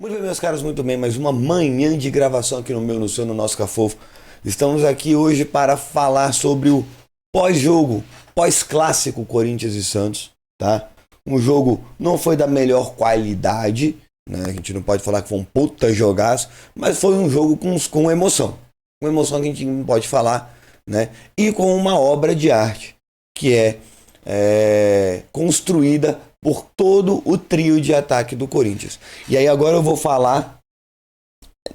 Muito bem, meus caros, muito bem. Mais uma manhã de gravação aqui no meu, no seu, no nosso Cafofo. Estamos aqui hoje para falar sobre o pós-jogo, pós-clássico Corinthians e Santos, tá? Um jogo não foi da melhor qualidade, né? A gente não pode falar que foi um puta jogaço, mas foi um jogo com emoção. Com emoção que a gente não pode falar, né? E com uma obra de arte que é construída por todo o trio de ataque do Corinthians. E aí agora eu vou falar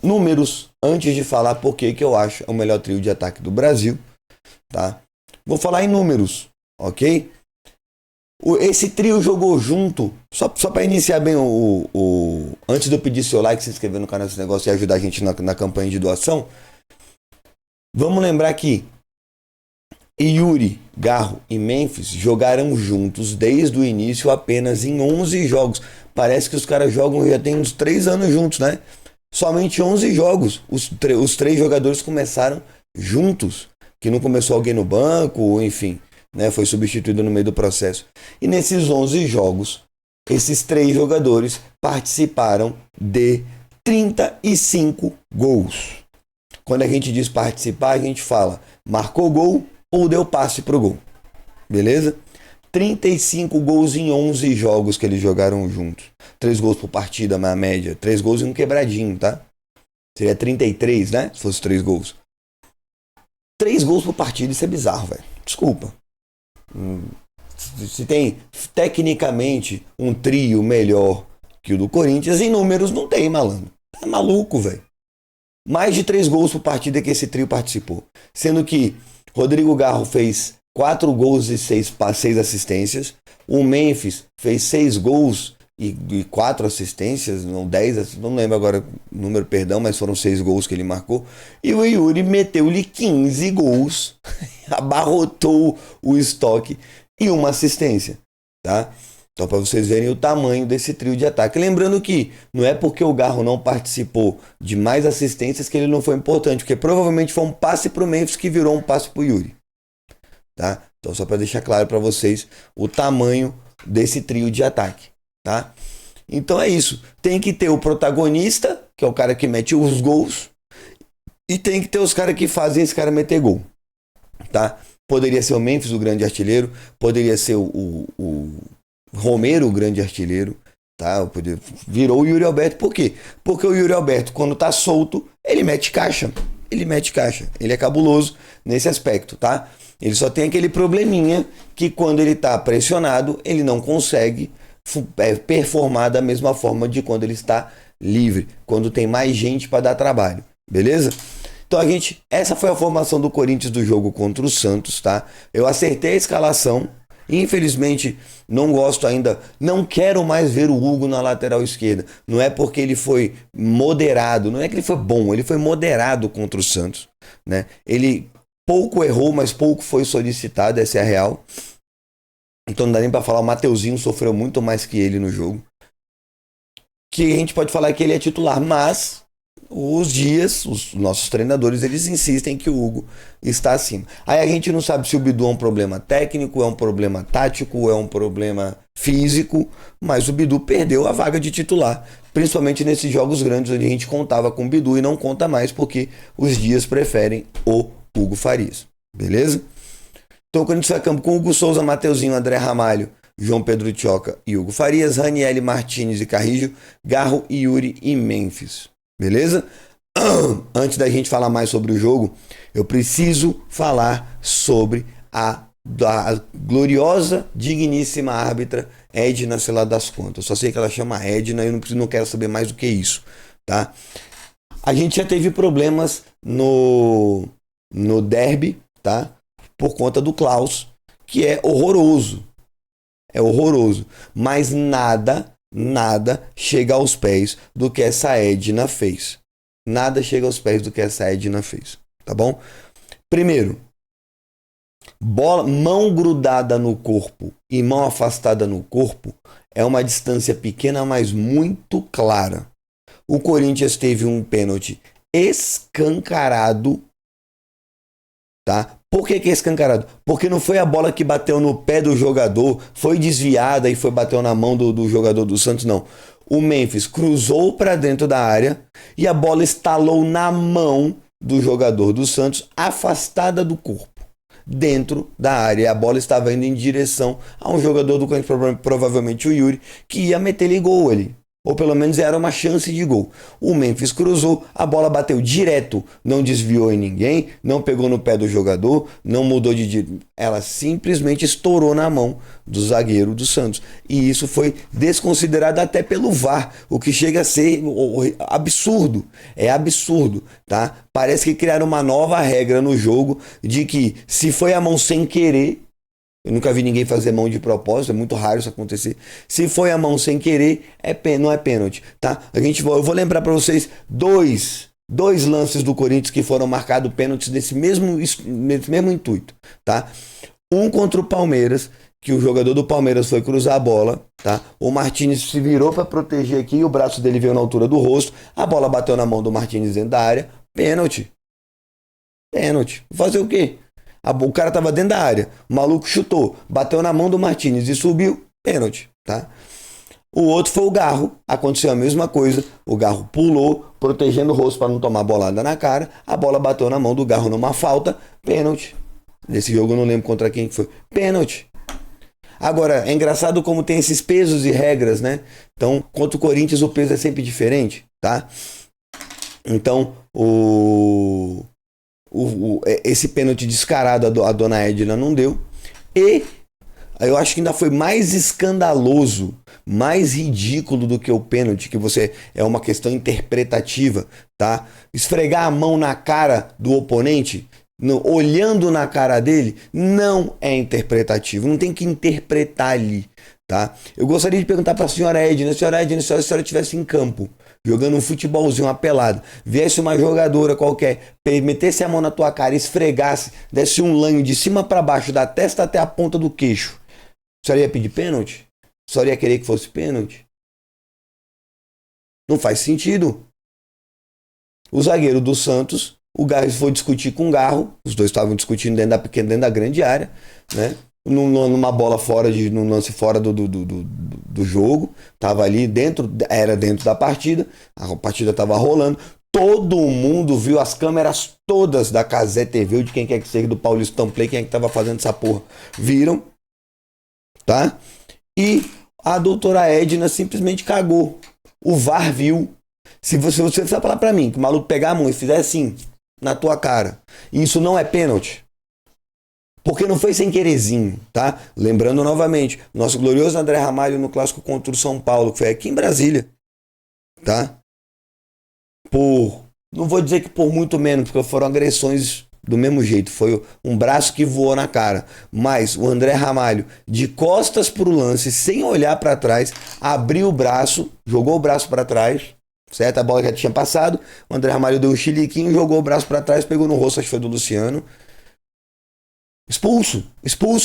números antes de falar por que eu acho o melhor trio de ataque do Brasil, tá? Vou falar em números, ok? Esse trio jogou junto, só para iniciar bem antes de eu pedir seu like, se inscrever no canal desse negócio e ajudar a gente na campanha de doação, vamos lembrar que Yuri, Garro e Memphis jogaram juntos desde o início apenas em 11 jogos. Parece que os caras jogam já tem uns 3 anos juntos, né? Somente 11 jogos. Os 3 jogadores começaram juntos. Que não começou alguém no banco, ou enfim, né? Foi substituído no meio do processo. E nesses 11 jogos, esses 3 jogadores participaram de 35 gols. Quando a gente diz participar, a gente fala marcou gol ou deu passe pro gol. Beleza? 35 gols em 11 jogos que eles jogaram juntos. 3 gols por partida, na média. 3 gols em um quebradinho, tá? Seria 33, né? Se fosse 3 gols. 3 gols por partida, isso é bizarro, velho. Desculpa. Se tem, tecnicamente, um trio melhor que o do Corinthians, em números não tem, malandro. Tá maluco, velho. Mais de 3 gols por partida que esse trio participou. Sendo que Rodrigo Garro fez 4 gols e 6 assistências. O Memphis fez 6 gols e 4 assistências, não 10, não lembro agora o número, perdão, mas foram 6 gols que ele marcou. E o Yuri meteu-lhe 15 gols, abarrotou o estoque e uma assistência, tá? Então, para vocês verem o tamanho desse trio de ataque. Lembrando que não é porque o Garro não participou de mais assistências que ele não foi importante, porque provavelmente foi um passe para o Memphis que virou um passe para o Yuri. Tá? Então, só para deixar claro para vocês o tamanho desse trio de ataque. Tá? Então é isso. Tem que ter o protagonista, que é o cara que mete os gols, e tem que ter os caras que fazem esse cara meter gol. Tá? Poderia ser o Memphis, o grande artilheiro, poderia ser o Romero, o grande artilheiro, tá? Virou o Yuri Alberto. Por quê? Porque o Yuri Alberto, quando tá solto, ele mete caixa. Ele é cabuloso nesse aspecto, tá? Ele só tem aquele probleminha que quando ele tá pressionado, ele não consegue performar da mesma forma de quando ele está livre, quando tem mais gente para dar trabalho, beleza? Então essa foi a formação do Corinthians do jogo contra o Santos, tá? Eu acertei a escalação. Infelizmente, não gosto ainda, não quero mais ver o Hugo na lateral esquerda. Não é porque ele foi moderado, não é que ele foi bom, ele foi moderado contra o Santos, né? Ele pouco errou, mas pouco foi solicitado, essa é a real. Então não dá nem pra falar, o Mateuzinho sofreu muito mais que ele no jogo. Que a gente pode falar que ele é titular, mas os nossos treinadores, eles insistem que o Hugo está acima. Aí a gente não sabe se o Bidu é um problema técnico, é um problema tático, é um problema físico, mas o Bidu perdeu a vaga de titular, principalmente nesses jogos grandes onde a gente contava com o Bidu e não conta mais porque os dias preferem o Hugo Farias, beleza? Então quando a gente vai a campo com Hugo Souza, Mateuzinho, André Ramalho, João Pedro Tioca e Hugo Farias, Ranieri, Martínez e Carrijo, Garro, Yuri e Memphis. Beleza? Antes da gente falar mais sobre o jogo, eu preciso falar sobre a gloriosa, digníssima árbitra Edna Celar das Contas. Eu só sei que ela chama Edna e eu não quero saber mais do que isso, tá? A gente já teve problemas no derby, tá? Por conta do Klaus, que é horroroso. É horroroso. Mas nada chega aos pés do que essa Edna fez. Nada chega aos pés do que essa Edna fez. Tá bom? Primeiro, mão grudada no corpo e mão afastada no corpo é uma distância pequena, mas muito clara. O Corinthians teve um pênalti escancarado, tá? Por que é escancarado? Porque não foi a bola que bateu no pé do jogador, foi desviada e foi bateu na mão do jogador do Santos, não. o Memphis cruzou para dentro da área e a bola estalou na mão do jogador do Santos, afastada do corpo, dentro da área. E a bola estava indo em direção a um jogador do Corinthians, provavelmente o Yuri, que ia meter-lhe gol ali. Ou pelo menos era uma chance de gol. O Memphis cruzou, a bola bateu direto, não desviou em ninguém, não pegou no pé do jogador, não mudou de... Ela simplesmente estourou na mão do zagueiro do Santos. E isso foi desconsiderado até pelo VAR, o que chega a ser absurdo. É absurdo, tá? Parece que criaram uma nova regra no jogo de que se foi a mão sem querer... Eu nunca vi ninguém fazer mão de propósito, é muito raro isso acontecer. Se foi a mão sem querer, não é pênalti, tá? Eu vou lembrar para vocês dois lances do Corinthians que foram marcados pênaltis nesse mesmo intuito, tá? Um contra o Palmeiras, que o jogador do Palmeiras foi cruzar a bola, tá? O Martínez se virou para proteger aqui, o braço dele veio na altura do rosto, a bola bateu na mão do Martínez dentro da área, pênalti. Pênalti. Fazer o quê? O cara tava dentro da área, o maluco chutou, bateu na mão do Martínez e subiu, pênalti, tá? O outro foi o Garro, aconteceu a mesma coisa, o Garro pulou, protegendo o rosto para não tomar bolada na cara, a bola bateu na mão do Garro numa falta, pênalti. Nesse jogo eu não lembro contra quem foi, pênalti. Agora, é engraçado como tem esses pesos e regras, né? Então, contra o Corinthians o peso é sempre diferente, tá? Então, esse pênalti descarado a dona Edna não deu. E eu acho que ainda foi mais escandaloso, mais ridículo do que o pênalti, que você é uma questão interpretativa, tá? Esfregar a mão na cara do oponente, olhando na cara dele, não é interpretativo, não tem que interpretar ali, tá? Eu gostaria de perguntar para a senhora Edna, se a senhora estivesse em campo, jogando um futebolzinho, uma pelada, viesse uma jogadora qualquer, metesse a mão na tua cara, esfregasse, desse um lanho de cima para baixo, da testa até a ponta do queixo, a senhora ia pedir pênalti? A senhora ia querer que fosse pênalti? Não faz sentido. O zagueiro do Santos, o Garro foi discutir com o Garro, os dois estavam discutindo dentro da grande área, né? Numa bola num lance fora do jogo, tava ali era dentro da partida, a partida tava rolando, todo mundo viu, as câmeras todas da Cazé TV, ou de quem quer que seja, do Paulistão Play, quem é que tava fazendo essa porra, viram, tá? E a doutora Edna simplesmente cagou. O VAR viu. Se você falar pra mim que o maluco pegar a mão e fizer assim na tua cara, isso não é pênalti, porque não foi sem querezinho, tá? Lembrando novamente, nosso glorioso André Ramalho no clássico contra o São Paulo, que foi aqui em Brasília, tá? Não vou dizer que por muito menos, porque foram agressões do mesmo jeito, foi um braço que voou na cara, mas o André Ramalho, de costas pro lance, sem olhar para trás, abriu o braço, jogou o braço para trás, certo? A bola já tinha passado, o André Ramalho deu um chiliquinho, jogou o braço para trás, pegou no rosto, acho que foi do Luciano. Expulso,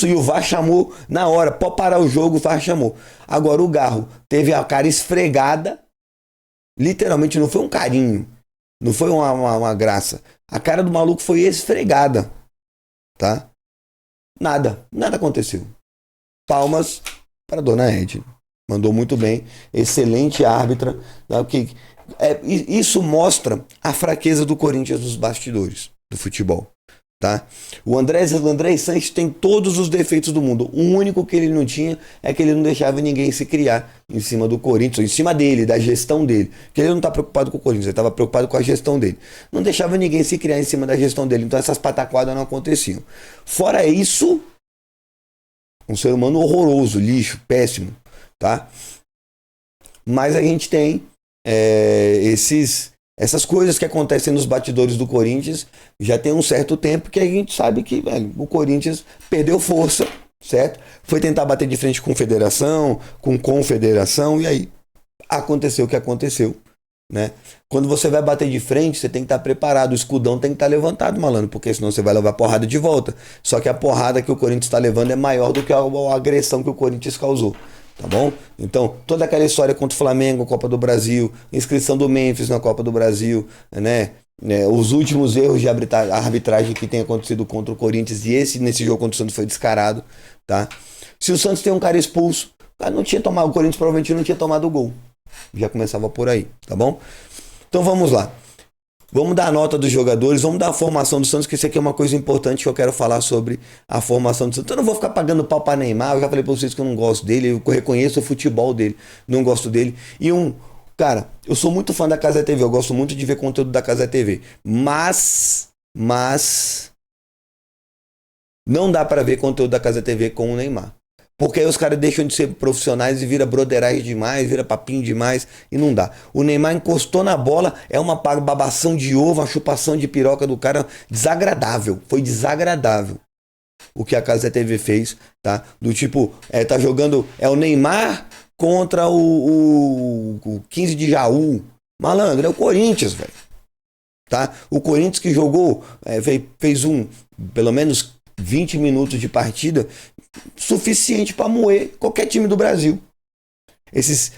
e o VAR chamou na hora, pode parar o jogo, o VAR chamou. Agora o Garro teve a cara esfregada, literalmente não foi um carinho, não foi uma graça, a cara do maluco foi esfregada, tá? Nada aconteceu. Palmas para a dona Edna, mandou muito bem, excelente árbitra, tá? Isso mostra a fraqueza do Corinthians nos bastidores do futebol. Tá? O André Sanches tem todos os defeitos do mundo. O único que ele não tinha é que ele não deixava ninguém se criar em cima do Corinthians, em cima dele, da gestão dele. Porque ele não está preocupado com o Corinthians, ele estava preocupado com a gestão dele. Não deixava ninguém se criar em cima da gestão dele. Então essas pataquadas não aconteciam. Fora isso, um ser humano horroroso, lixo, péssimo. Tá? Mas a gente tem essas coisas que acontecem nos bastidores do Corinthians já tem um certo tempo que a gente sabe que, velho, o Corinthians perdeu força, certo? Foi tentar bater de frente com federação, com confederação, e aí aconteceu o que aconteceu, né? Quando você vai bater de frente, você tem que estar preparado, o escudão tem que estar levantado, malandro, porque senão você vai levar porrada de volta. Só que a porrada que o Corinthians está levando é maior do que a agressão que o Corinthians causou. Tá bom? Então, toda aquela história contra o Flamengo, Copa do Brasil, inscrição do Memphis na Copa do Brasil, né? Os últimos erros de arbitragem que tem acontecido contra o Corinthians, e nesse jogo contra o Santos foi descarado, tá? Se o Santos tem um cara expulso, o cara não tinha tomado, o Corinthians provavelmente não tinha tomado o gol. Já começava por aí, tá bom? Então vamos lá. Vamos dar a nota dos jogadores, vamos dar a formação do Santos, que isso aqui é uma coisa importante que eu quero falar sobre a formação do Santos. Eu não vou ficar pagando pau pra Neymar, eu já falei pra vocês que eu não gosto dele, eu reconheço o futebol dele, não gosto dele. Cara, eu sou muito fã da Casa TV, eu gosto muito de ver conteúdo da Casa TV, mas não dá pra ver conteúdo da Casa TV com o Neymar. Porque aí os caras deixam de ser profissionais e vira broderagem demais, vira papinho demais e não dá. O Neymar encostou na bola, é uma babação de ovo, uma chupação de piroca do cara desagradável. Foi desagradável o que a Casa TV fez, tá? Do tipo, tá jogando, é o Neymar contra o 15 de Jaú. Malandro, é o Corinthians, velho. Tá? O Corinthians que jogou, fez pelo menos 20 minutos de partida suficiente para moer qualquer time do Brasil. Esses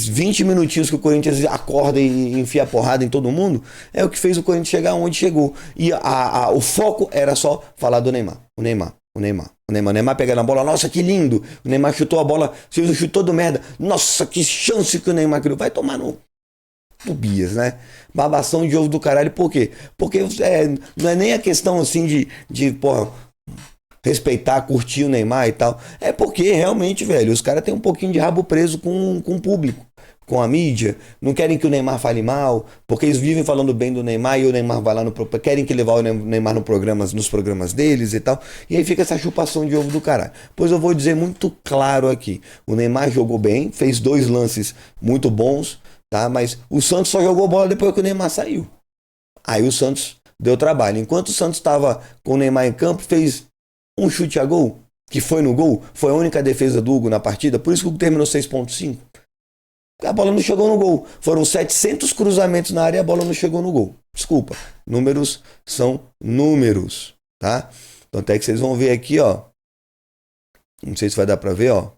20 minutinhos que o Corinthians acorda e enfia a porrada em todo mundo é o que fez o Corinthians chegar onde chegou. E o foco era só falar do Neymar. O Neymar pegando a bola, nossa, que lindo. O Neymar chutou a bola, chutou do merda. Nossa, que chance que o Neymar criou. Vai tomar no Bias, né? Babação de ovo do caralho. Por quê? Porque não é nem a questão assim de porra, respeitar, curtir o Neymar e tal. É porque realmente, velho, os caras têm um pouquinho de rabo preso com o público, com a mídia. Não querem que o Neymar fale mal, porque eles vivem falando bem do Neymar e o Neymar vai lá querem que levar o Neymar nos programas deles e tal. E aí fica essa chupação de ovo do caralho. Pois eu vou dizer muito claro aqui. O Neymar jogou bem, fez 2 lances muito bons, tá? Mas o Santos só jogou bola depois que o Neymar saiu. Aí o Santos deu trabalho. Enquanto o Santos estava com o Neymar em campo, fez um chute a gol, que foi no gol, foi a única defesa do Hugo na partida, por isso que o Hugo terminou 6.5. A bola não chegou no gol. Foram 700 cruzamentos na área e a bola não chegou no gol. Desculpa, números são números, tá? Então até que vocês vão ver aqui, ó. Não sei se vai dar pra ver, ó.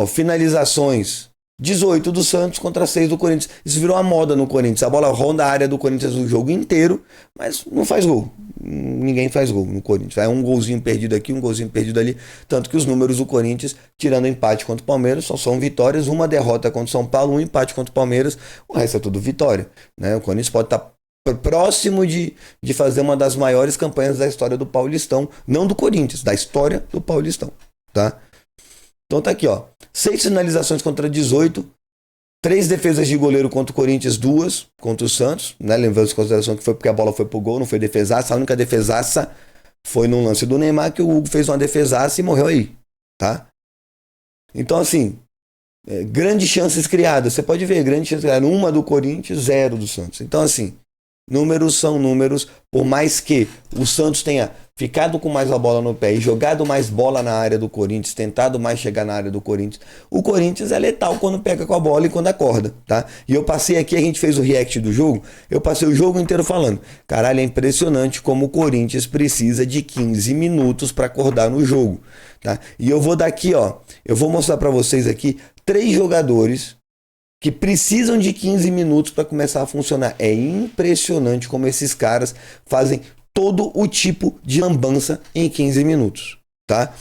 Finalizações. 18 do Santos contra 6 do Corinthians. Isso virou uma moda no Corinthians. A bola ronda a área do Corinthians o jogo inteiro, mas não faz gol. Ninguém faz gol no Corinthians. É um golzinho perdido aqui, um golzinho perdido ali. Tanto que os números do Corinthians, tirando o empate contra o Palmeiras, só são vitórias. Uma derrota contra o São Paulo, um empate contra o Palmeiras. O resto é tudo vitória, né? O Corinthians pode estar próximo de fazer uma das maiores campanhas da história do Paulistão. Não do Corinthians, da história do Paulistão, tá? Então tá aqui, ó. 6 finalizações contra 18. 3 defesas de goleiro contra o Corinthians, 2 contra o Santos, né? Levando em consideração que foi porque a bola foi pro gol, não foi defesaça. A única defesaça foi num lance do Neymar, que o Hugo fez uma defesaça e morreu aí, tá? Então, assim, grandes chances criadas. Você pode ver, grandes chances criadas. Uma do Corinthians, 0 do Santos. Então, assim, números são números. Por mais que o Santos tenha ficado com mais a bola no pé e jogado mais bola na área do Corinthians, tentado mais chegar na área do Corinthians, o Corinthians é letal quando pega com a bola e quando acorda, tá? E eu passei aqui, a gente fez o react do jogo, eu passei o jogo inteiro falando, caralho, é impressionante como o Corinthians precisa de 15 minutos para acordar no jogo, tá? E eu vou daqui, ó, eu vou mostrar para vocês aqui 3 jogadores que precisam de 15 minutos para começar a funcionar. É impressionante como esses caras fazem todo o tipo de lambança em 15 minutos, tá?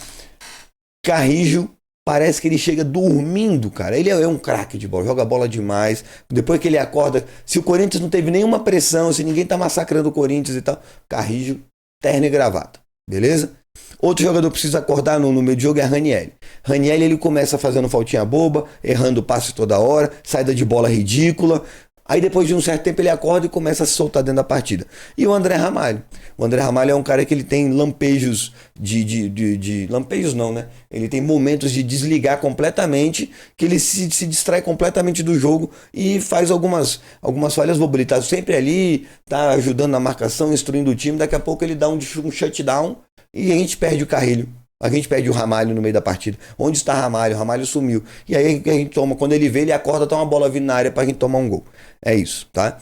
Carrijo, parece que ele chega dormindo, cara. Ele é um craque de bola, joga bola demais. Depois que ele acorda, se o Corinthians não teve nenhuma pressão, se ninguém tá massacrando o Corinthians e tal, Carrijo, terno e gravata, beleza? Outro jogador precisa acordar no meio de jogo é Ranieri. Ranieri, ele começa fazendo faltinha boba, errando passe toda hora, saída de bola ridícula. Aí depois de um certo tempo ele acorda e começa a se soltar dentro da partida. E o André Ramalho. O André Ramalho é um cara que ele tem lampejos lampejos não, né? Ele tem momentos de desligar completamente, que ele se distrai completamente do jogo e faz algumas falhas bobas. Ele tá sempre ali, tá ajudando na marcação, instruindo o time. Daqui a pouco ele dá um shutdown e a gente perde o Carrilho. A gente perde o Ramalho no meio da partida. Onde está Ramalho? O Ramalho sumiu. E aí a gente toma, quando ele vê, ele acorda, tá uma bola vindo na área pra gente tomar um gol. É isso, tá?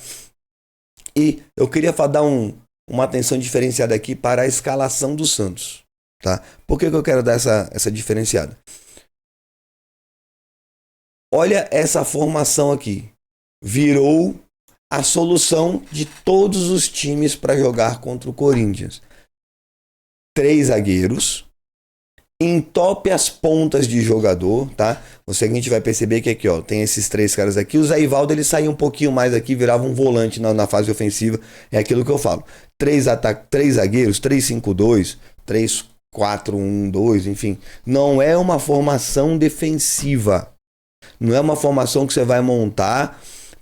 E eu queria dar uma atenção diferenciada aqui para a escalação do Santos, tá? Por que eu quero dar essa diferenciada? Olha essa formação aqui. Virou a solução de todos os times para jogar contra o Corinthians. 3 zagueiros entope as pontas de jogador, tá? A gente vai perceber que aqui, ó, tem esses três caras aqui. O Zé Ivaldo, ele saía um pouquinho mais aqui, virava um volante na fase ofensiva. É aquilo que eu falo. Três zagueiros, 3-5-2, 3-4-1-2, enfim. Não é uma formação defensiva. Não é uma formação que você vai montar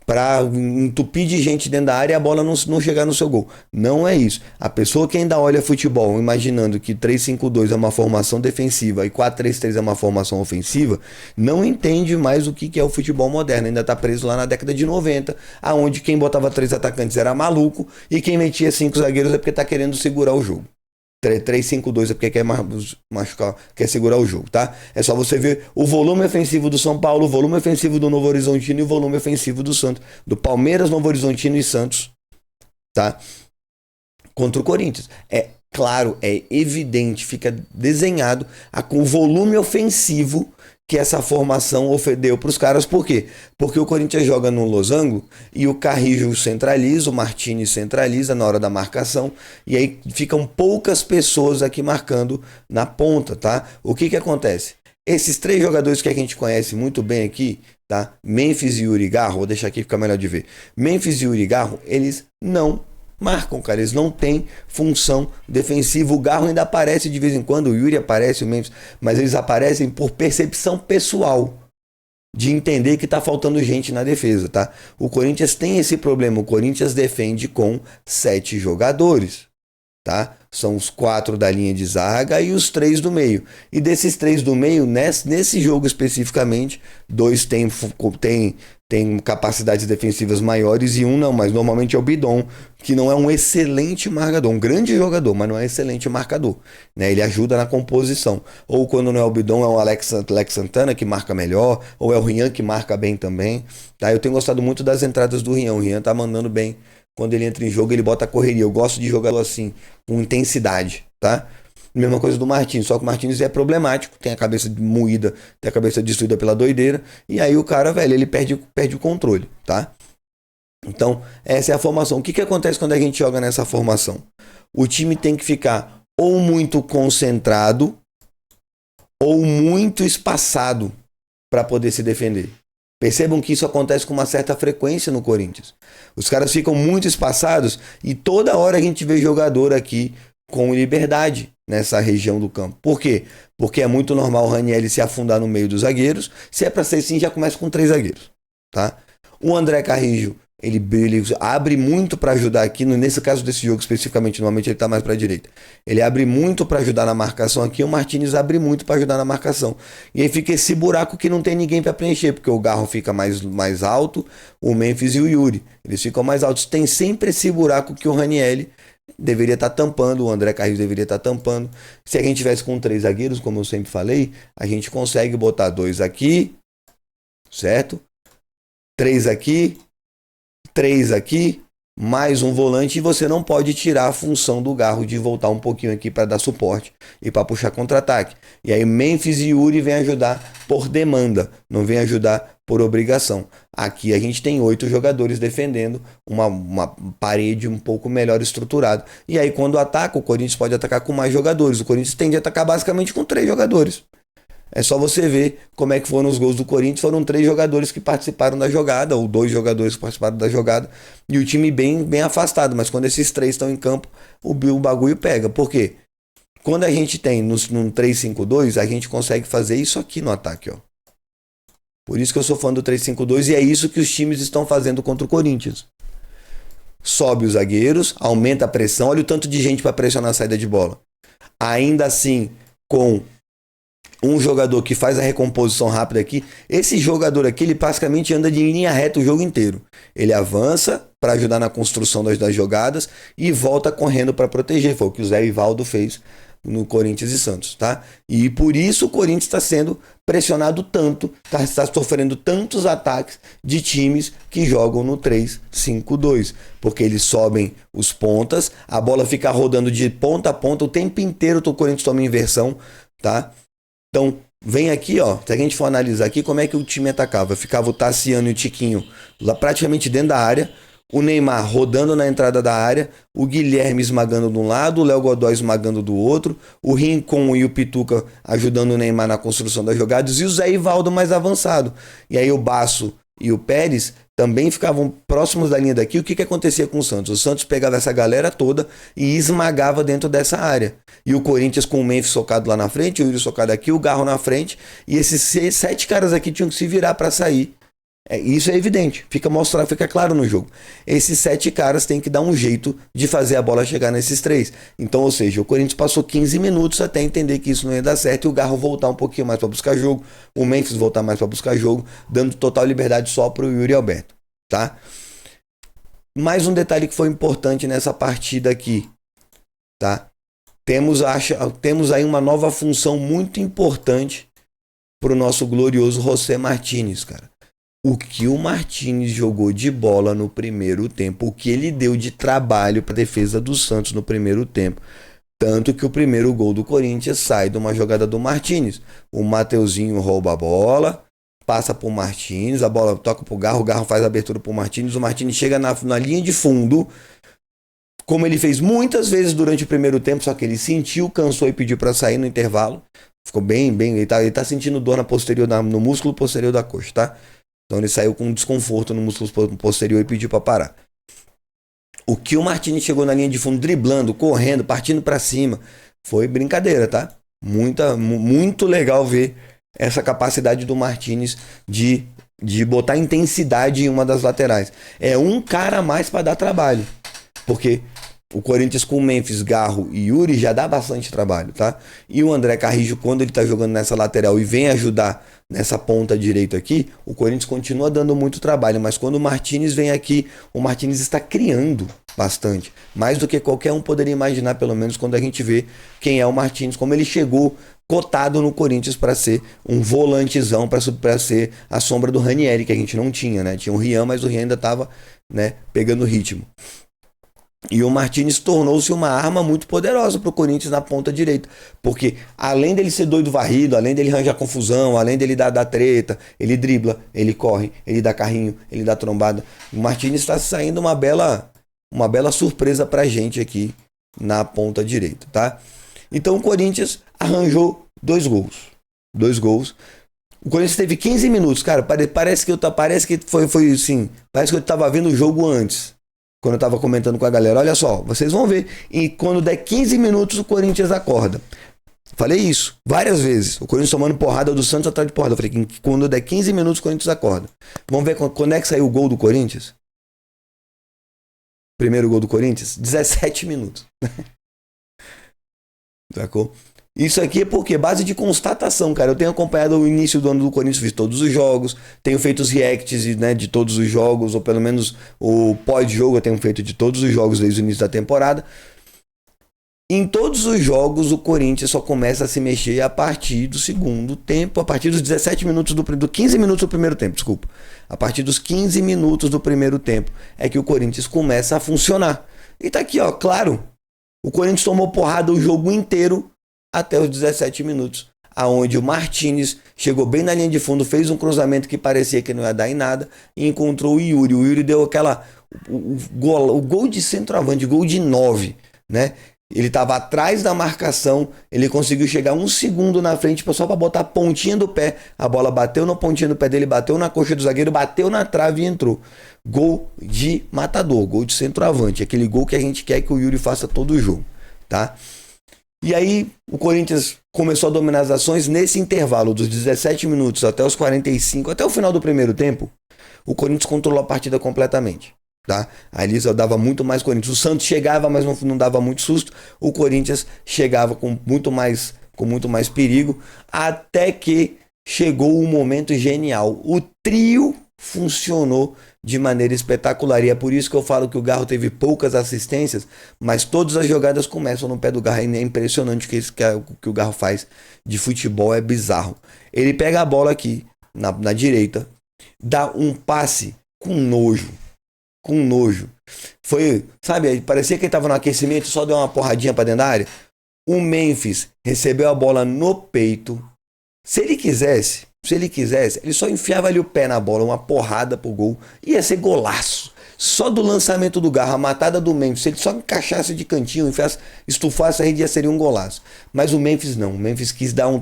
para entupir de gente dentro da área e a bola não chegar no seu gol. Não é isso. A pessoa que ainda olha futebol imaginando que 3-5-2 é uma formação defensiva e 4-3-3 é uma formação ofensiva, não entende mais o que é o futebol moderno. Ainda está preso lá na década de 90, aonde quem botava 3 atacantes era maluco e quem metia 5 zagueiros é porque está querendo segurar o jogo. 3-5-2 é porque quer machucar, quer segurar o jogo, tá? É só você ver o volume ofensivo do São Paulo, o volume ofensivo do Novo Horizontino e o volume ofensivo do Santos, do Palmeiras, Novo Horizontino e Santos, tá? Contra o Corinthians. É claro, é evidente, fica desenhado com o volume ofensivo que essa formação deu para os caras. Por quê? Porque o Corinthians joga no losango e o Carrillo centraliza, o Martínez centraliza na hora da marcação, e aí ficam poucas pessoas aqui marcando na ponta, tá? O que acontece? Esses três jogadores que a gente conhece muito bem aqui, tá? Memphis e Yuri Garro, vou deixar aqui ficar melhor de ver. Memphis e Yuri Garro, eles não marcam, cara, eles não têm função defensiva. O Garro ainda aparece de vez em quando, o Yuri aparece, o Memphis, mas eles aparecem por percepção pessoal, de entender que tá faltando gente na defesa, tá? O Corinthians tem esse problema, o Corinthians defende com 7 jogadores, tá? São os 4 da linha de zaga e os 3 do meio. E desses 3 do meio, nesse jogo especificamente, 2 tem capacidades defensivas maiores e um não, mas normalmente é o Bidon, que não é um excelente marcador, um grande jogador, mas não é excelente marcador, né? Ele ajuda na composição. Ou quando não é o Bidon, é o Alex Santana, que marca melhor, ou é o Rian, que marca bem também, tá? Eu tenho gostado muito das entradas do Rian. O Rian tá mandando bem. Quando ele entra em jogo, ele bota a correria. Eu gosto de jogador assim, com intensidade, tá? Mesma coisa do Martins, só que o Martins é problemático, tem a cabeça moída, tem a cabeça destruída pela doideira, e aí o cara, velho, ele perde o controle, tá? Então, essa é a formação. O que acontece quando a gente joga nessa formação? O time tem que ficar ou muito concentrado ou muito espaçado para poder se defender. Percebam que isso acontece com uma certa frequência no Corinthians. Os caras ficam muito espaçados e toda hora a gente vê jogador aqui com liberdade nessa região do campo. Por quê? Porque é muito normal o Ranieri se afundar no meio dos zagueiros. Se é para ser assim, já começa com 3 zagueiros, tá? O André Carrillo, ele abre muito para ajudar aqui, nesse caso desse jogo especificamente, normalmente ele tá mais para a direita. Ele abre muito para ajudar na marcação aqui, o Martínez abre muito para ajudar na marcação. E aí fica esse buraco que não tem ninguém para preencher, porque o Garro fica mais alto, o Memphis e o Yuri, eles ficam mais altos. Tem sempre esse buraco que o Ranieri deveria estar tampando, o André Carrillo deveria estar tampando. Se a gente tivesse com 3 zagueiros, como eu sempre falei, a gente consegue botar 2 aqui, certo? 3 aqui, 3 aqui, mais um volante, e você não pode tirar a função do Garro de voltar um pouquinho aqui para dar suporte e para puxar contra-ataque. E aí Memphis e Yuri vem ajudar por demanda, não vem ajudar por obrigação. Aqui a gente tem 8 jogadores defendendo uma parede um pouco melhor estruturada. E aí quando ataca, o Corinthians pode atacar com mais jogadores. O Corinthians tende a atacar basicamente com 3 jogadores. É só você ver como é que foram os gols do Corinthians. Foram 3 jogadores que participaram da jogada, ou 2 jogadores que participaram da jogada, e o time bem afastado. Mas quando esses 3 estão em campo, o bagulho pega. Por quê? Quando a gente tem num 3-5-2, a gente consegue fazer isso aqui no ataque, ó. Por isso que eu sou fã do 3-5-2, e é isso que os times estão fazendo contra o Corinthians. Sobe os zagueiros, aumenta a pressão. Olha o tanto de gente para pressionar a saída de bola. Ainda assim, com um jogador que faz a recomposição rápida aqui, esse jogador aqui, ele basicamente anda de linha reta o jogo inteiro. Ele avança para ajudar na construção das jogadas e volta correndo para proteger. Foi o que o Zé Ivaldo fez no Corinthians e Santos, tá? E por isso o Corinthians está sendo pressionado tanto, está sofrendo tantos ataques de times que jogam no 3-5-2, porque eles sobem os pontas, a bola fica rodando de ponta a ponta o tempo inteiro, o Corinthians toma inversão, tá? Então, vem aqui, ó, se a gente for analisar aqui como é que o time atacava. Ficava o Tassiano e o Tiquinho lá praticamente dentro da área. o Neymar rodando na entrada da área, o Guilherme esmagando de um lado, o Léo Godoy esmagando do outro, o Rincon e o Pituca ajudando o Neymar na construção das jogadas e o Zé Ivaldo mais avançado. E aí o Basso e o Pérez também ficavam próximos da linha daqui. O que acontecia com o Santos? O Santos pegava essa galera toda e esmagava dentro dessa área. E o Corinthians com o Memphis socado lá na frente, o Yuri socado aqui, o Garro na frente, e esses 7 caras aqui tinham que se virar para sair. Isso é evidente, fica claro no jogo. Esses 7 caras têm que dar um jeito de fazer a bola chegar nesses 3. Então, ou seja, o Corinthians passou 15 minutos até entender que isso não ia dar certo e o Garro voltar um pouquinho mais para buscar jogo, o Memphis voltar mais para buscar jogo, dando total liberdade só para o Yuri Alberto, tá? Mais um detalhe que foi importante nessa partida aqui, tá? Temos aí uma nova função muito importante para o nosso glorioso José Martínez, cara. O que o Martínez jogou de bola no primeiro tempo, o que ele deu de trabalho para a defesa do Santos no primeiro tempo. Tanto que o primeiro gol do Corinthians sai de uma jogada do Martínez. O Mateuzinho rouba a bola, passa para o Martínez, a bola toca para o Garro faz a abertura para o Martínez chega na linha de fundo, como ele fez muitas vezes durante o primeiro tempo, só que ele sentiu, cansou e pediu para sair no intervalo. Ficou bem, ele tá sentindo dor no músculo posterior da coxa, tá? Então ele saiu com desconforto no músculo posterior e pediu para parar. O que o Martínez chegou na linha de fundo driblando, correndo, partindo para cima, foi brincadeira, tá? Muito legal ver essa capacidade do Martínez de botar intensidade em uma das laterais. É um cara a mais para dar trabalho, porque o Corinthians com Memphis, Garro e Yuri já dá bastante trabalho, tá? E o André Carrijo, quando ele tá jogando nessa lateral e vem ajudar nessa ponta direita aqui, o Corinthians continua dando muito trabalho, mas quando o Martínez vem aqui, o Martínez está criando bastante, mais do que qualquer um poderia imaginar, pelo menos quando a gente vê quem é o Martínez, como ele chegou cotado no Corinthians para ser um volantezão, para ser a sombra do Ranieri, que a gente não tinha, né? Tinha o Rian, mas o Rian ainda estava, né, pegando ritmo. E o Martínez tornou-se uma arma muito poderosa para o Corinthians na ponta direita. Porque além dele ser doido varrido, além dele arranjar confusão, além dele dar treta, ele dribla, ele corre, ele dá carrinho, ele dá trombada. O Martínez está saindo uma bela surpresa para a gente aqui na ponta direita, tá? Então o Corinthians arranjou 2 gols. 2 gols. O Corinthians teve 15 minutos, cara. Parece que foi assim. Parece que eu estava vendo o jogo antes. Quando eu tava comentando com a galera, olha só, vocês vão ver. E quando der 15 minutos, o Corinthians acorda. Falei isso várias vezes. O Corinthians tomando porrada do Santos atrás de porrada. Eu falei que quando der 15 minutos, o Corinthians acorda. Vamos ver quando é que saiu o gol do Corinthians? Primeiro gol do Corinthians? 17 minutos. Sacou? Isso aqui é porque base de constatação, cara. Eu tenho acompanhado o início do ano do Corinthians, fiz todos os jogos, tenho feito os reacts, né, de todos os jogos, ou pelo menos o pós-jogo eu tenho feito de todos os jogos desde o início da temporada. Em todos os jogos o Corinthians só começa a se mexer a partir do segundo tempo, a partir dos 17 minutos do 15 minutos do primeiro tempo, desculpa. A partir dos 15 minutos do primeiro tempo é que o Corinthians começa a funcionar. E tá aqui, ó, claro. O Corinthians tomou porrada o jogo inteiro até os 17 minutos, aonde o Martínez chegou bem na linha de fundo, fez um cruzamento que parecia que não ia dar em nada e encontrou o Yuri. O Yuri deu o gol de centroavante, gol de 9, né? Ele estava atrás da marcação, ele conseguiu chegar 1 segundo na frente só para botar a pontinha do pé. A bola bateu na pontinha do pé dele, bateu na coxa do zagueiro, bateu na trave e entrou. Gol de matador, gol de centroavante, aquele gol que a gente quer que o Yuri faça todo o jogo, tá? E aí o Corinthians começou a dominar as ações nesse intervalo dos 17 minutos até os 45, até o final do primeiro tempo, o Corinthians controlou a partida completamente, tá? Ali só dava muito mais Corinthians. O Santos chegava, mas não dava muito susto. O Corinthians chegava com muito mais perigo, até que chegou um momento genial. O trio funcionou de maneira espetacular, e é por isso que eu falo que o Garro teve poucas assistências, mas todas as jogadas começam no pé do Garro. É impressionante o que o Garro faz de futebol, é bizarro. Ele pega a bola aqui na direita, dá um passe com nojo, foi, sabe, parecia que ele estava no aquecimento, só deu uma porradinha para dentro da área. O Memphis recebeu a bola no peito. Se ele quisesse, ele só enfiava ali o pé na bola, uma porrada pro gol, ia ser golaço. Só do lançamento do Garro, a matada do Memphis, se ele só encaixasse de cantinho, estufasse a rede, já seria um golaço. Mas o Memphis não. O Memphis quis dar um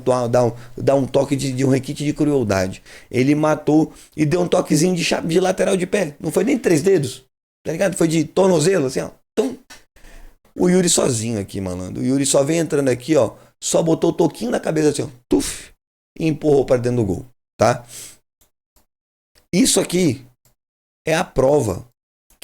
toque de um requinte de crueldade. Ele matou e deu um toquezinho de lateral de pé. Não foi nem 3 dedos, tá ligado? Foi de tornozelo, assim, ó. Então, o Yuri sozinho aqui, malandro. O Yuri só vem entrando aqui, ó. Só botou o toquinho na cabeça assim, ó. Tuf, e empurrou para dentro do gol, tá? Isso aqui é a prova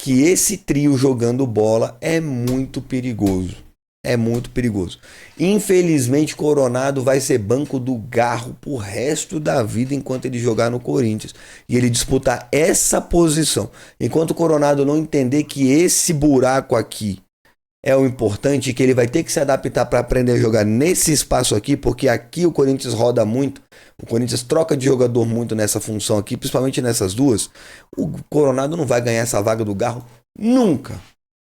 que esse trio jogando bola é muito perigoso. É muito perigoso. Infelizmente, Coronado vai ser banco do Garro pro resto da vida enquanto ele jogar no Corinthians. E ele disputar essa posição. Enquanto o Coronado não entender que esse buraco aqui é o importante, que ele vai ter que se adaptar para aprender a jogar nesse espaço aqui, porque aqui o Corinthians roda muito. O Corinthians troca de jogador muito nessa função aqui, principalmente nessas duas. O Coronado não vai ganhar essa vaga do Garro nunca.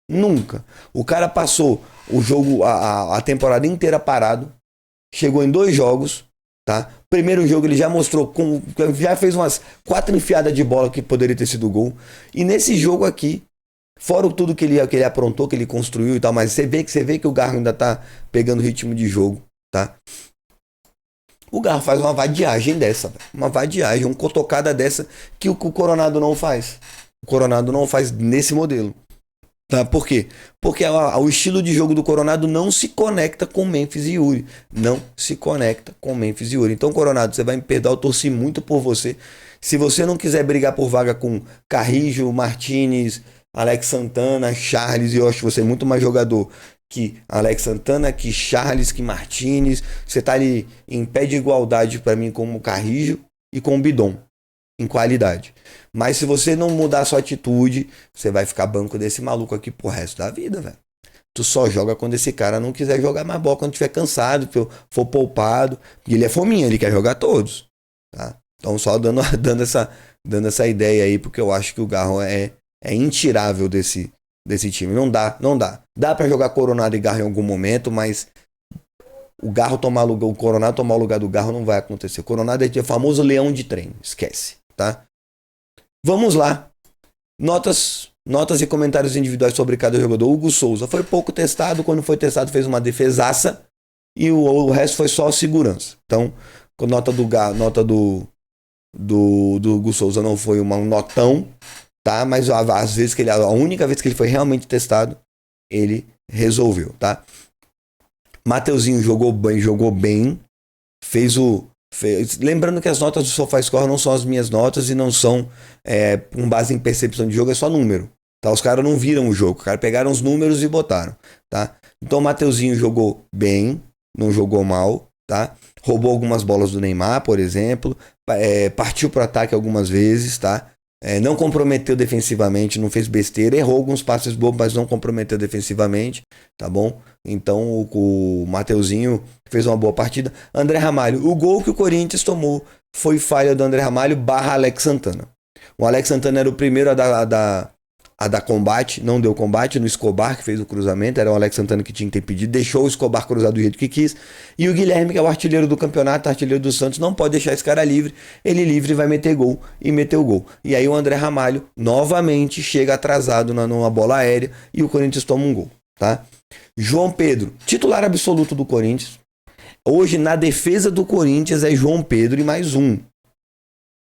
Nunca. O cara passou o jogo, a temporada inteira parado. Chegou em 2 jogos, tá? Primeiro jogo ele já mostrou, já fez umas 4 enfiadas de bola que poderia ter sido gol. E nesse jogo aqui, fora tudo que ele aprontou, que ele construiu e tal, mas você vê que o Garro ainda tá pegando ritmo de jogo, tá? O Garro faz uma vadiagem dessa, uma vadiagem, uma cotocada dessa que o Coronado não faz. O Coronado não faz nesse modelo. Tá? Por quê? Porque o estilo de jogo do Coronado não se conecta com Memphis e Yuri. Não se conecta com Memphis e Yuri. Então, Coronado, você vai me perdoar, eu torci muito por você. Se você não quiser brigar por vaga com Carrijo, Martinez, Alex Santana, Charles, e eu acho você muito mais jogador que Alex Santana, que Charles, que Martinez. Você tá ali em pé de igualdade para mim com o Carrijo e com o Bidon, em qualidade. Mas se você não mudar a sua atitude, você vai ficar banco desse maluco aqui pro resto da vida, velho. Tu só joga quando esse cara não quiser jogar mais bola, quando tiver cansado, for poupado. E ele é fominha, ele quer jogar todos, tá? Então só dando essa ideia aí, porque eu acho que o Garro é intirável desse time. Não dá. Dá pra jogar Coronado e Garro em algum momento, mas o Coronado tomar o lugar do Garro não vai acontecer. O Coronado é o famoso leão de treino. Esquece, tá? Vamos lá. Notas e comentários individuais sobre cada jogador. Hugo Souza foi pouco testado. Quando foi testado fez uma defesaça. E o resto foi só segurança. Então, a nota do Hugo Souza não foi um notão, tá? Mas às vezes a única vez que ele foi realmente testado, ele resolveu, tá? Mateuzinho jogou bem, lembrando que as notas do SofaScore não são as minhas notas e não são com base em percepção de jogo, é só número, tá? Os caras não viram o jogo, os caras pegaram os números e botaram, tá? Então o Mateuzinho jogou bem, não jogou mal, tá? Roubou algumas bolas do Neymar, por exemplo, partiu pro ataque algumas vezes, tá? Não comprometeu defensivamente, não fez besteira, errou alguns passes bobos, mas não comprometeu defensivamente, tá bom? Então o Mateuzinho fez uma boa partida. André Ramalho, o gol que o Corinthians tomou foi falha do André Ramalho / Alex Santana. O Alex Santana era o primeiro a dar combate, não deu combate no Escobar, que fez o cruzamento, era o Alex Santana que tinha que ter pedido, deixou o Escobar cruzar do jeito que quis, e o Guilherme, que é o artilheiro do campeonato, artilheiro do Santos, não pode deixar esse cara livre, ele livre vai meter gol, e meteu gol. E aí o André Ramalho, novamente, chega atrasado numa bola aérea, e o Corinthians toma um gol, tá? João Pedro, titular absoluto do Corinthians, hoje na defesa do Corinthians é João Pedro e mais um,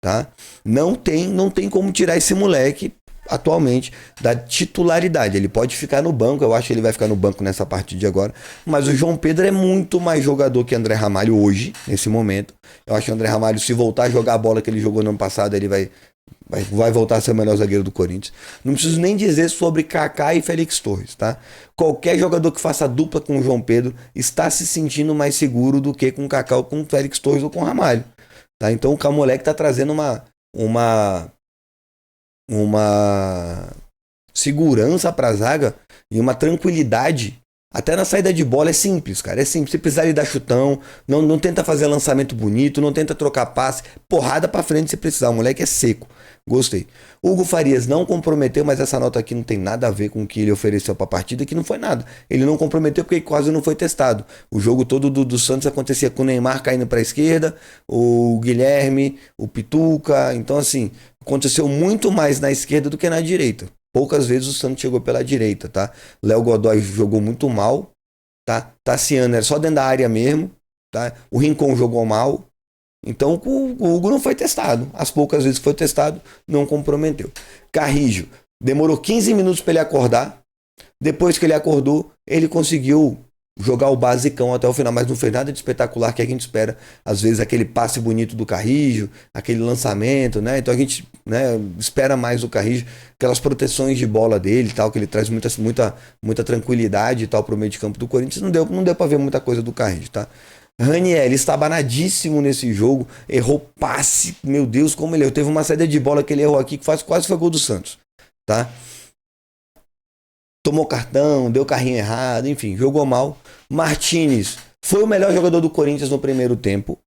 tá? Não tem como tirar esse moleque atualmente da titularidade. Ele pode ficar no banco, eu acho que ele vai ficar no banco nessa partida de agora, mas o João Pedro é muito mais jogador que André Ramalho hoje, nesse momento. Eu acho que o André Ramalho, se voltar a jogar a bola que ele jogou no ano passado, ele vai voltar a ser o melhor zagueiro do Corinthians. Não preciso nem dizer sobre Kaká e Félix Torres, tá? Qualquer jogador que faça dupla com o João Pedro está se sentindo mais seguro do que com o Kaká ou com o Félix Torres ou com o Ramalho, tá? Então o moleque tá trazendo uma segurança pra zaga e uma tranquilidade. Até na saída de bola é simples, cara. É simples. Se precisar ele dar chutão, não tenta fazer lançamento bonito, não tenta trocar passe. Porrada pra frente se precisar. O moleque é seco. Gostei. Hugo Farias não comprometeu, mas essa nota aqui não tem nada a ver com o que ele ofereceu pra partida, que não foi nada. Ele não comprometeu porque quase não foi testado. O jogo todo do Santos acontecia com o Neymar caindo pra esquerda, o Guilherme, o Pituca. Então, assim, aconteceu muito mais na esquerda do que na direita. Poucas vezes o Santos chegou pela direita, tá? Léo Godoy jogou muito mal, tá? Tassiano era só dentro da área mesmo, tá? O Rincon jogou mal. Então o Hugo não foi testado. As poucas vezes que foi testado, não comprometeu. Carrijo demorou 15 minutos para ele acordar. Depois que ele acordou, ele conseguiu jogar o basicão até o final, mas não fez nada de espetacular que a gente espera. Às vezes aquele passe bonito do Carrijo, aquele lançamento, né? Então a gente, né, espera mais do Carrijo, aquelas proteções de bola dele, tal, que ele traz muita tranquilidade e tal pro meio de campo do Corinthians. Não deu para ver muita coisa do Carrijo, tá? Raniel estabanadíssimo nesse jogo, errou passe, meu Deus, como ele errou. Teve uma saída de bola que ele errou aqui que quase foi gol do Santos, tá? Tomou cartão, deu carrinho errado, enfim, jogou mal. Martinez foi o melhor jogador do Corinthians no primeiro tempo,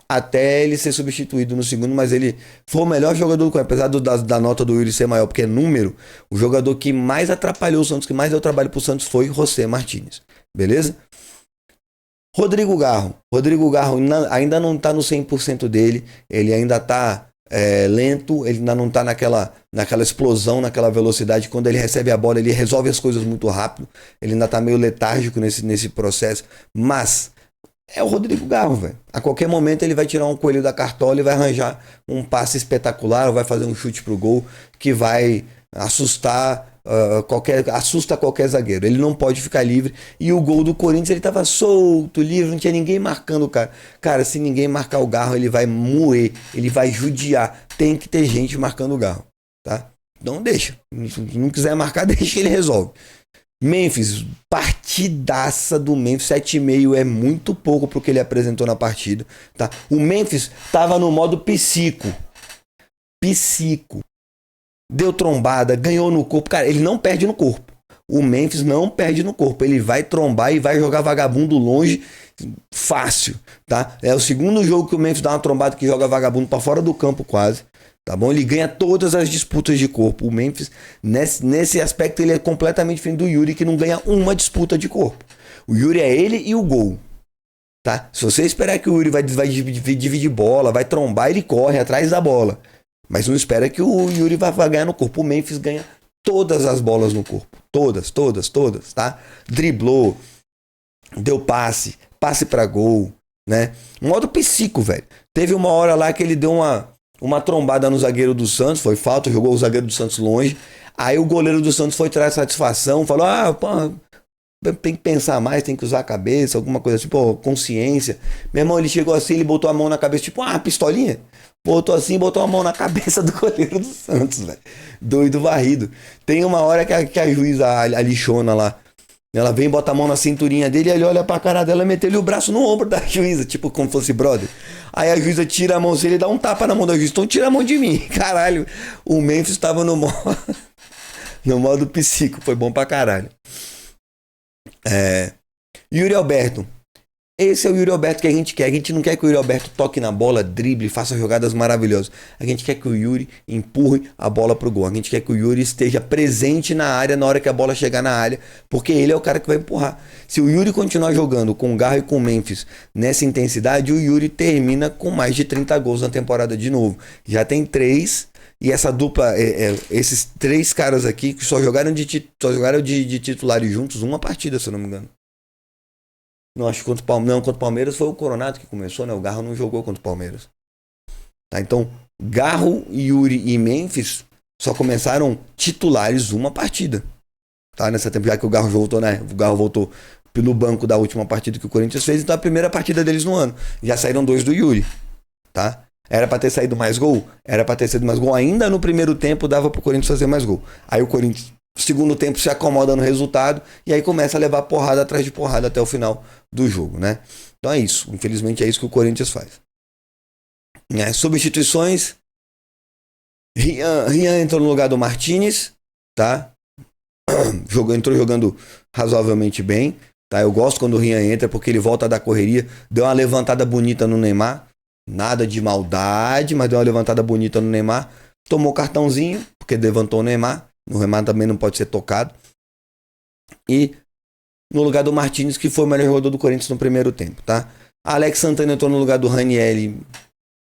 até ele ser substituído no segundo, mas ele foi o melhor jogador do Corinthians, apesar da nota do Yuri ser maior, porque é número, o jogador que mais atrapalhou o Santos, que mais deu trabalho pro Santos foi José Martinez, beleza? Rodrigo Garro ainda não está no 100% dele, ele ainda está lento, ele ainda não está naquela explosão, naquela velocidade. Quando ele recebe a bola, ele resolve as coisas muito rápido, ele ainda está meio letárgico nesse processo, mas é o Rodrigo Garro, velho. A qualquer momento ele vai tirar um coelho da cartola e vai arranjar um passe espetacular, ou vai fazer um chute pro gol que vai assustar assusta qualquer zagueiro. Ele não pode ficar livre. E o gol do Corinthians, ele tava solto, livre, não tinha ninguém marcando o cara. Cara, se ninguém marcar o Garro, ele vai moer, ele vai judiar. Tem que ter gente marcando o Garro, tá? Não deixa. Se não quiser marcar, deixa, ele resolve. Memphis, partidaça do Memphis, 7,5 é muito pouco pro que ele apresentou na partida, tá? O Memphis tava no modo psico. Deu trombada, ganhou no corpo. Cara, ele não perde no corpo. O Memphis não perde no corpo. Ele vai trombar e vai jogar vagabundo longe fácil, tá? É o segundo jogo que o Memphis dá uma trombada que joga vagabundo pra fora do campo quase, tá bom? Ele ganha todas as disputas de corpo. O Memphis, nesse aspecto, ele é completamente diferente do Yuri, que não ganha uma disputa de corpo. O Yuri é ele e o gol, tá? Se você esperar que o Yuri vai dividir bola, vai trombar, ele corre atrás da bola. Mas não espera que o Yuri vai ganhar no corpo. O Memphis ganha todas as bolas no corpo. Todas, tá? Driblou, deu passe pra gol, né? Modo psico, velho. Teve uma hora lá que ele deu uma trombada no zagueiro do Santos, foi falta, jogou o zagueiro do Santos longe. Aí o goleiro do Santos foi trazer satisfação, falou: pô, tem que pensar mais, tem que usar a cabeça, alguma coisa tipo, consciência. Meu irmão, ele chegou assim, ele botou a mão na cabeça, tipo, pistolinha. Botou assim, botou a mão na cabeça do goleiro do Santos, velho. Doido varrido. Tem uma hora que a juíza, a lixona lá, ela vem, bota a mão na cinturinha dele, ele olha pra cara dela e meteu-lhe o braço no ombro da juíza, tipo como fosse brother. Aí a juíza tira a mão dele e dá um tapa na mão da juíza. Então tira a mão de mim. Caralho, o Memphis tava no modo psico, foi bom pra caralho. Yuri Alberto. Esse é o Yuri Alberto que a gente quer. A gente não quer que o Yuri Alberto toque na bola, drible, faça jogadas maravilhosas. A gente quer que o Yuri empurre a bola pro gol. A gente quer que o Yuri esteja presente na área na hora que a bola chegar na área, porque ele é o cara que vai empurrar. Se o Yuri continuar jogando com o Garro e com o Memphis nessa intensidade, o Yuri termina com mais de 30 gols na temporada de novo. Já tem 3. E essa dupla, esses 3 caras aqui que só jogaram de titulares juntos uma partida, se eu não me engano. Não, acho que contra o Palmeiras foi o Coronado que começou, né? O Garro não jogou contra o Palmeiras. Tá, então, Garro, Yuri e Memphis só começaram titulares uma partida. Tá? Nessa temporada que o Garro voltou, né? O Garro voltou pelo banco da última partida que o Corinthians fez, então a primeira partida deles no ano. Já saíram 2 do Yuri, tá? Era pra ter saído mais gol? Era pra ter saído mais gol. Ainda no primeiro tempo dava pro Corinthians fazer mais gol. Aí o Corinthians, segundo tempo, se acomoda no resultado e aí começa a levar porrada atrás de porrada até o final do jogo, né? Então é isso. Infelizmente é isso que o Corinthians faz. Substituições. Rian entrou no lugar do Martinez, tá? Entrou jogando razoavelmente bem, tá? Eu gosto quando o Rian entra porque ele volta da correria, deu uma levantada bonita no Neymar. Nada de maldade, mas deu uma levantada bonita no Neymar. Tomou cartãozinho, porque levantou o Neymar. O Neymar também não pode ser tocado. E no lugar do Martinez, que foi o melhor jogador do Corinthians no primeiro tempo, tá? Alex Santana entrou no lugar do Raniel.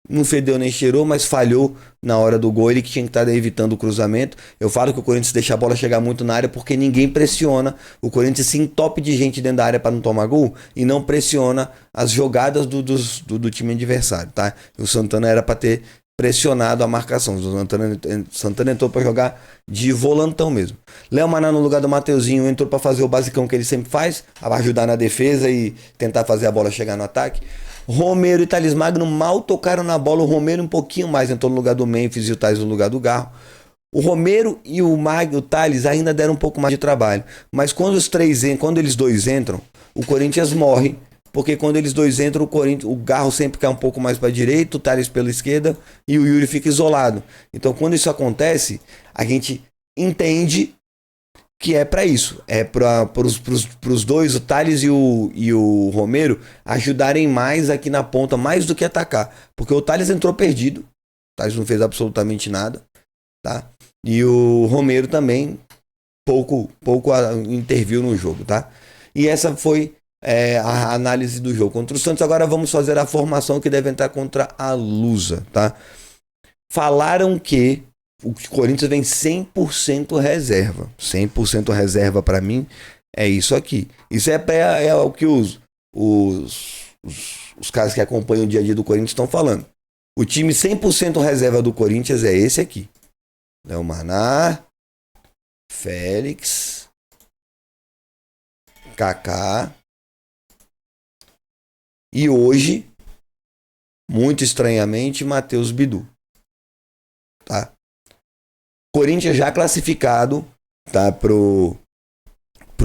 não fedeu nem cheirou, mas falhou na hora do gol. Ele que tinha que estar evitando o cruzamento. Eu falo que o Corinthians deixa a bola chegar muito na área porque ninguém pressiona. O Corinthians se entope de gente dentro da área para não tomar gol e não pressiona as jogadas do time adversário, tá? O Santana era para ter pressionado a marcação. O Santana entrou para jogar de volantão mesmo. Léo Maná no lugar do Mateuzinho entrou para fazer o basicão que ele sempre faz, ajudar na defesa e tentar fazer a bola chegar no ataque. Romero e Thales Magno mal tocaram na bola. O Romero um pouquinho mais entrou no lugar do Memphis e o Thales no lugar do Garro. O Romero e o Thales ainda deram um pouco mais de trabalho. Mas quando eles dois entram, o Corinthians morre. Porque quando eles dois entram, o Garro sempre cai um pouco mais para a direita, o Thales pela esquerda e o Yuri fica isolado. Então quando isso acontece, a gente entende que é para isso. É para os dois, o Thales e o Romero, ajudarem mais aqui na ponta, mais do que atacar. Porque o Thales entrou perdido. O Thales não fez absolutamente nada. Tá? E o Romero também pouco interviu no jogo. Tá? E essa foi a análise do jogo contra o Santos. Agora vamos fazer a formação que deve entrar contra a Lusa. Tá? Falaram que o Corinthians vem 100% reserva. 100% reserva para mim é isso aqui. Isso é o que os caras que acompanham o dia a dia do Corinthians estão falando. O time 100% reserva do Corinthians é esse aqui. Léo Maná, Félix, Kaká. E hoje, muito estranhamente, Matheus Bidu. Tá? Corinthians já classificado, tá, pro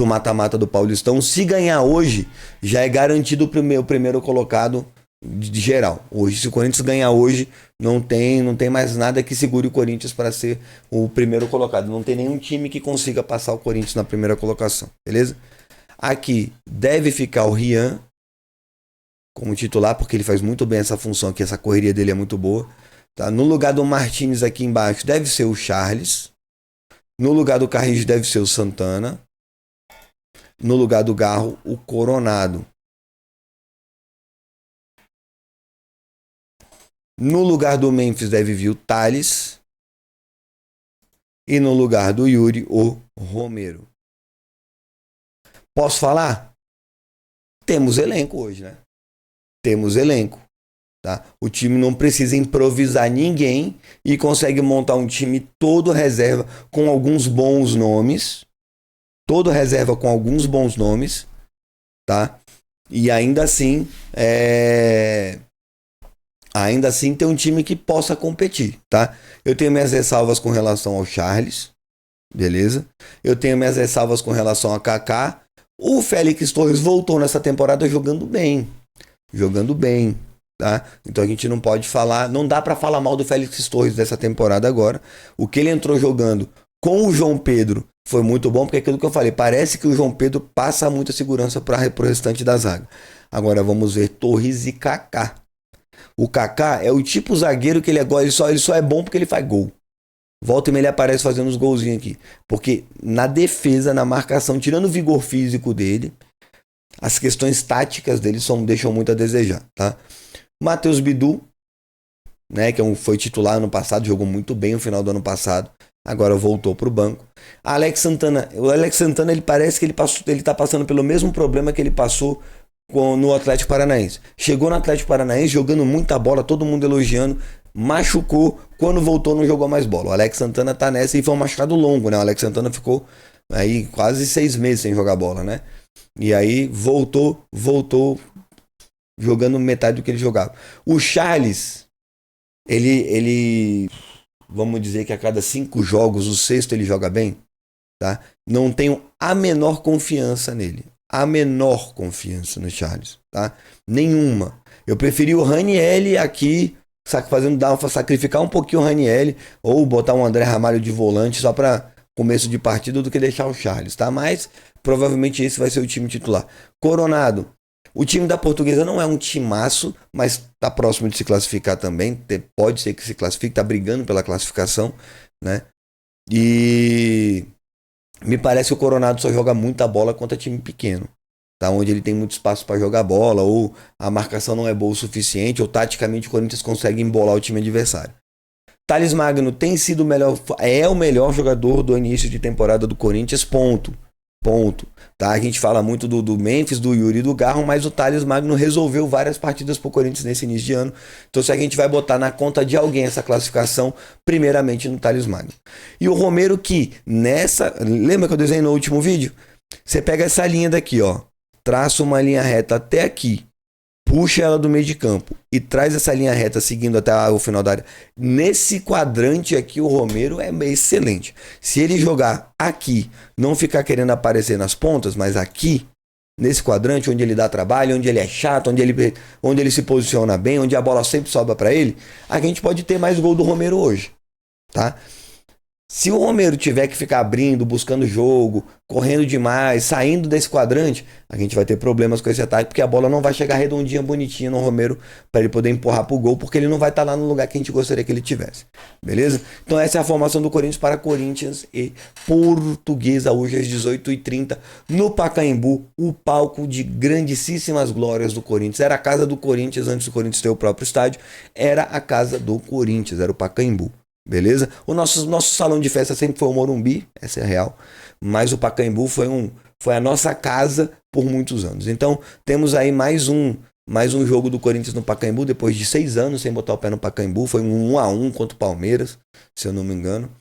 mata-mata do Paulistão. Se ganhar hoje, já é garantido o primeiro colocado de geral. Hoje, se o Corinthians ganhar hoje, não tem mais nada que segure o Corinthians para ser o primeiro colocado. Não tem nenhum time que consiga passar o Corinthians na primeira colocação, beleza? Aqui deve ficar o Rian como titular, porque ele faz muito bem essa função aqui, essa correria dele é muito boa. Tá? No lugar do Martins aqui embaixo deve ser o Charles. No lugar do Carrijo deve ser o Santana. No lugar do Garro, o Coronado. No lugar do Memphis deve vir o Thales. E no lugar do Yuri, o Romero. Posso falar? Temos elenco hoje, né? Temos elenco. Tá? O time não precisa improvisar ninguém e consegue montar um time todo reserva com alguns bons nomes. Todo reserva com alguns bons nomes. Tá? E ainda assim, tem um time que possa competir. Tá? Eu tenho minhas ressalvas com relação ao Charles. Beleza? Eu tenho minhas ressalvas com relação a Kaká. O Félix Torres voltou nessa temporada jogando bem. Jogando bem. Tá? Então a gente não pode falar, não dá para falar mal do Félix Torres dessa temporada agora. O que ele entrou jogando com o João Pedro foi muito bom, porque é aquilo que eu falei, parece que o João Pedro passa muita segurança para o restante da zaga. Agora vamos ver Torres e Kaká. O Kaká é o tipo zagueiro que ele só é bom porque ele faz gol. Volta e meia ele aparece fazendo uns golzinhos aqui. Porque na defesa, na marcação, tirando o vigor físico dele, as questões táticas dele deixam muito a desejar, tá? Matheus Bidu, né, que foi titular ano passado, jogou muito bem no final do ano passado, agora voltou para o banco. O Alex Santana, ele parece que ele está passando pelo mesmo problema que ele passou no Atlético Paranaense. Chegou no Atlético Paranaense jogando muita bola, todo mundo elogiando, machucou, quando voltou não jogou mais bola. O Alex Santana tá nessa e foi um machucado longo, né? O Alex Santana ficou aí quase 6 meses sem jogar bola, né? E aí voltou jogando metade do que ele jogava. O Charles, ele vamos dizer que a cada 5 jogos, o sexto ele joga bem, tá? Não tenho a menor confiança nele. A menor confiança no Charles, tá? Nenhuma. Eu preferi o Ranieri aqui, sacrificar um pouquinho o Ranieri, ou botar um André Ramalho de volante só para começo de partida do que deixar o Charles, tá? Mas provavelmente esse vai ser o time titular. Coronado. O time da Portuguesa não é um timaço, mas tá próximo de se classificar também. Pode ser que se classifique, tá brigando pela classificação, né? E me parece que o Coronado só joga muita bola contra time pequeno, tá? Onde ele tem muito espaço para jogar bola, ou a marcação não é boa o suficiente, ou taticamente o Corinthians consegue embolar o time adversário. Thales Magno tem sido o melhor, é o melhor jogador do início de temporada do Corinthians, ponto. Tá? A gente fala muito do Memphis, do Yuri e do Garro, mas o Thales Magno resolveu várias partidas pro Corinthians nesse início de ano. Então se a gente vai botar na conta de alguém essa classificação, primeiramente no Thales Magno. E o Romero que nessa... Lembra que eu desenhei no último vídeo? Você pega essa linha daqui, ó, traça uma linha reta até aqui, puxa ela do meio de campo e traz essa linha reta seguindo até o final da área. Nesse quadrante aqui, o Romero é excelente. Se ele jogar aqui, não ficar querendo aparecer nas pontas, mas aqui, nesse quadrante, onde ele dá trabalho, onde ele é chato, onde ele se posiciona bem, onde a bola sempre sobra para ele, a gente pode ter mais gol do Romero hoje, tá? Se o Romero tiver que ficar abrindo, buscando jogo, correndo demais, saindo desse quadrante, a gente vai ter problemas com esse ataque, porque a bola não vai chegar redondinha, bonitinha no Romero para ele poder empurrar pro gol, porque ele não vai estar lá no lugar que a gente gostaria que ele tivesse. Beleza? Então essa é a formação do Corinthians para Corinthians e Portuguesa hoje às 18h30 no Pacaembu, o palco de grandíssimas glórias do Corinthians. Era a casa do Corinthians antes do Corinthians ter o próprio estádio, era a casa do Corinthians, era o Pacaembu. Beleza? O nosso salão de festa sempre foi o Morumbi, essa é a real, mas o Pacaembu foi a nossa casa por muitos anos. Então temos aí mais um jogo do Corinthians no Pacaembu, depois de 6 anos sem botar o pé no Pacaembu, foi um 1-1 contra o Palmeiras, se eu não me engano.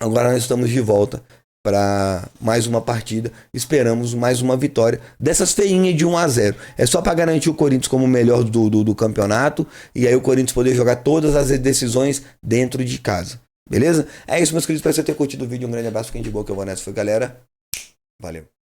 Agora nós estamos de volta para mais uma partida, esperamos mais uma vitória dessas feinhas de 1-0. É só para garantir o Corinthians como o melhor do campeonato e aí o Corinthians poder jogar todas as decisões dentro de casa. Beleza? É isso, meus queridos, espero que você tenha curtido o vídeo. Um grande abraço, fiquem de boa, que eu vou nessa. Foi, galera. Valeu.